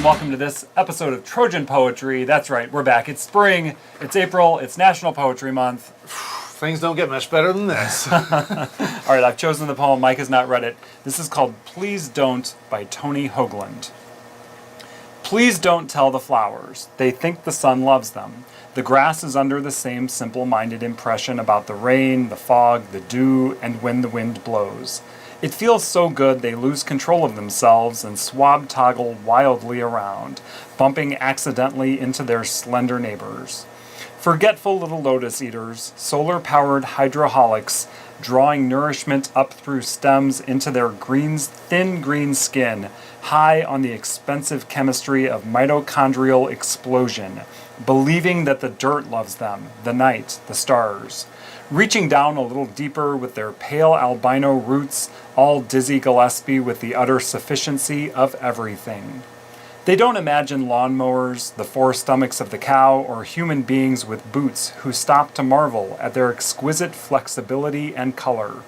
welcome to this episode of Trojan Poetry. That's right, we're back. It's spring, it's April, it's National Poetry Month. Things don't get much better than this. All right, I've chosen the poem. Mike has not read it. This is called Please Don't by Tony Hoagland. Please don't tell the flowers. They think the sun loves them. The grass is under the same simple-minded impression about the rain, the fog, the dew, and when the wind blows. It feels so good they lose control of themselves and swobtoggle wildly around, bumping accidentally into their slender neighbors. Forgetful little lotus-eaters, solar-powered hydroholics, drawing nourishment up through stems into their thin green skin, high on the expensive chemistry of mitochondrial explosion, believing that the dirt loves them, the night, the stars. Reaching down a little deeper with their pale albino roots, all dizzy Gillespie with the utter sufficiency of everything. They don't imagine lawn mowers, the four stomachs of the cow, or human beings with boots who stop to marvel at their exquisite flexibility and color.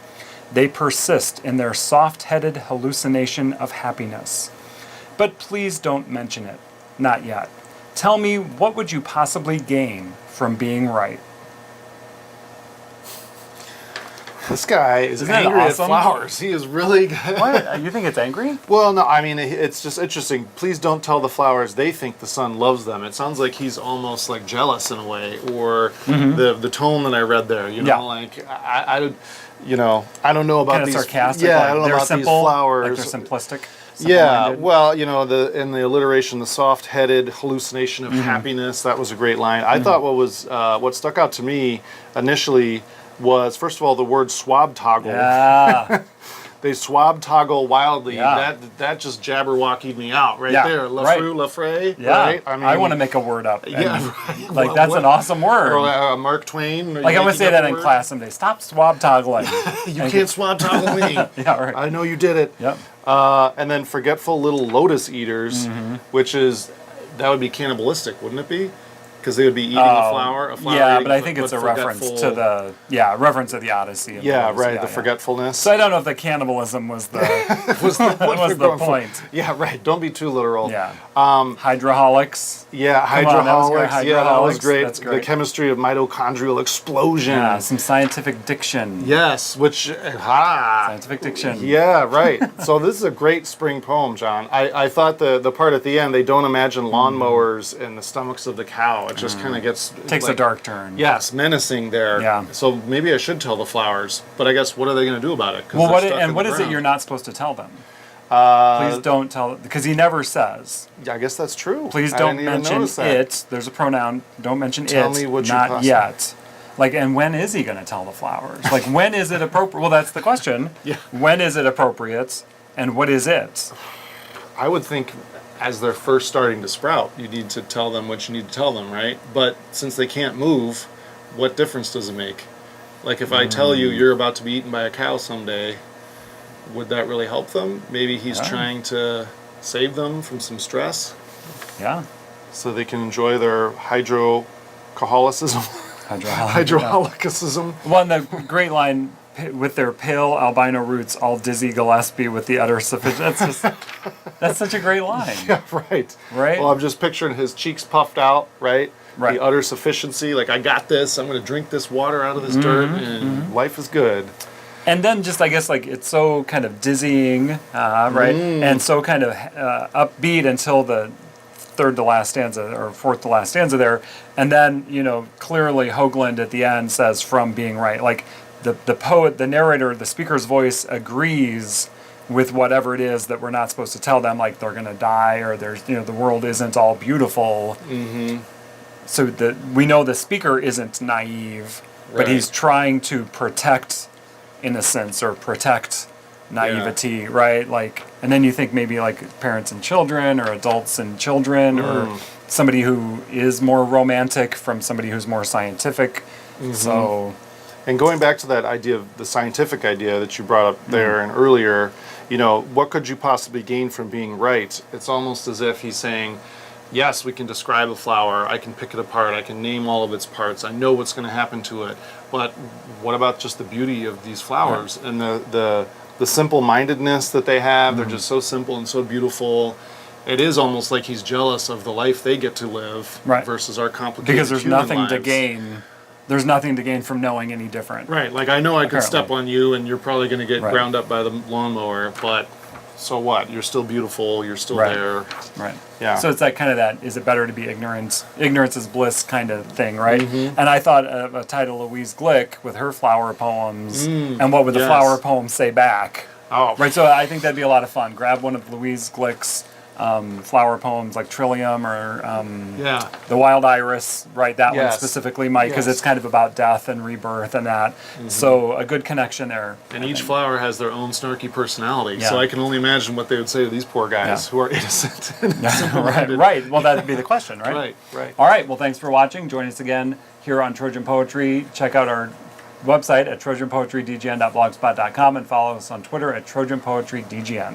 They persist in their soft-headed hallucination of happiness. But please don't mention it. Not yet. Tell me, what would you possibly gain from being right? This guy is angry at flowers. He is really good. What? You think it's angry? Well, no, I mean, it's just interesting. Please don't tell the flowers they think the sun loves them. It sounds like he's almost like jealous in a way, or the tone that I read there, you know, like I don't know about kind of these sarcastic. Yeah, like I don't know about simple, these flowers. Like they're simplistic. Yeah, well, you know, in the alliteration, the soft-headed hallucination of happiness, that was a great line. I thought what stuck out to me initially was, first of all, the word swobtoggle. Yeah. They swobtoggle wildly. Yeah. That just jabberwockied me out right there. Lafray, yeah. right? I want to make a word up. Yeah, right. Like, that's an awesome word. Or Mark Twain. Like, I would say that in class someday. Stop swobtoggling. You can't swobtoggle me. Yeah, right. I know you did it. Yep. And then forgetful little lotus-eaters, which that would be cannibalistic, wouldn't it be? Because they would be eating a flower. Yeah, but I think it's a reference to the Odyssey. And the forgetfulness. So I don't know if the cannibalism was the point. Yeah, right. Don't be too literal. Yeah. Hydroholics. Yeah, hydroholics. Yeah, that was great. That's great. The chemistry of mitochondrial explosion. Yeah, some scientific diction. Yes, scientific diction. Yeah, right. So this is a great spring poem, John. I thought the part at the end, they don't imagine lawnmowers in the stomachs of the cow. It just kind of takes a dark turn. Yes, menacing there. Yeah. So maybe I should tell the flowers, but I guess what are they going to do about it? Well, what is it you're not supposed to tell them? Please don't tell, because he never says. Yeah, I guess that's true. Please don't mention it. There's a pronoun. Don't mention tell it. Me what not you yet. Like, and when is he going to tell the flowers? Like, when is it appropriate? Well, that's the question. Yeah. When is it appropriate, and what is it? I would think, as they're first starting to sprout, you need to tell them what you need to tell them, right? But since they can't move, what difference does it make? Like, if I tell you you're about to be eaten by a cow someday, would that really help them? Maybe he's trying to save them from some stress. Yeah. So they can enjoy their hydroholicism. Hydroholicism. Well, and the great line, with their pale albino roots, all dizzy Gillespie with the utter sufficiency. That's such a great line. Yeah, right. Right? Well, I'm just picturing his cheeks puffed out, right? Right. The utter sufficiency, like, I got this, I'm going to drink this water out of this dirt, and life is good. And then just, I guess, like, it's so kind of dizzying, right? And so kind of upbeat until the third to last stanza, or fourth to last stanza there. And then, you know, clearly Hoagland at the end says, from being right. Like, the poet, the narrator, the speaker's voice agrees with whatever it is that we're not supposed to tell them, like they're going to die, or there's, you know, the world isn't all beautiful. So we know the speaker isn't naive, but he's trying to protect innocence or protect naivety, right? Like, and then you think maybe like parents and children, or adults and children, or somebody who is more romantic from somebody who's more scientific. So, and going back to that idea of the scientific idea that you brought up there and earlier, you know, what could you possibly gain from being right? It's almost as if he's saying, yes, we can describe a flower, I can pick it apart, I can name all of its parts, I know what's going to happen to it, but what about just the beauty of these flowers and the simple-mindedness that they have? They're just so simple and so beautiful, it is almost like he's jealous of the life they get to live Right. versus our complicated Because there's human nothing to lives. gain. There's nothing to gain from knowing any different. Right, like I know I could step Apparently. on you and you're probably going to get Right. ground up by the lawnmower, but so what? You're still beautiful, you're still Right. there. Right. Yeah. So it's that kind of that, is it better to be ignorant? Ignorance is bliss kind of thing, right? Mm-hmm. And I thought of a title, Louise Glick, with her flower poems, and what would the yes. flower poem say back? Oh, Right, so I think that'd be a lot of fun. Grab one of Louise Glick's flower poems, like Trillium or yeah. The Wild Iris, right? That one Yes. specifically, Mike, because Yes. it's kind of about death and rebirth and that. So a good connection there. And I each think. flower has their own snarky personality, so Yeah. I can only imagine what they would say to these poor guys Yeah. who are innocent. right, right. Well, that'd be the question, right? Right, right. All right. Well, thanks for watching. Join us again here on Trojan Poetry. Check out our website at trojanpoetrydgn.blogspot.com and follow us on Twitter at trojanpoetrydgn.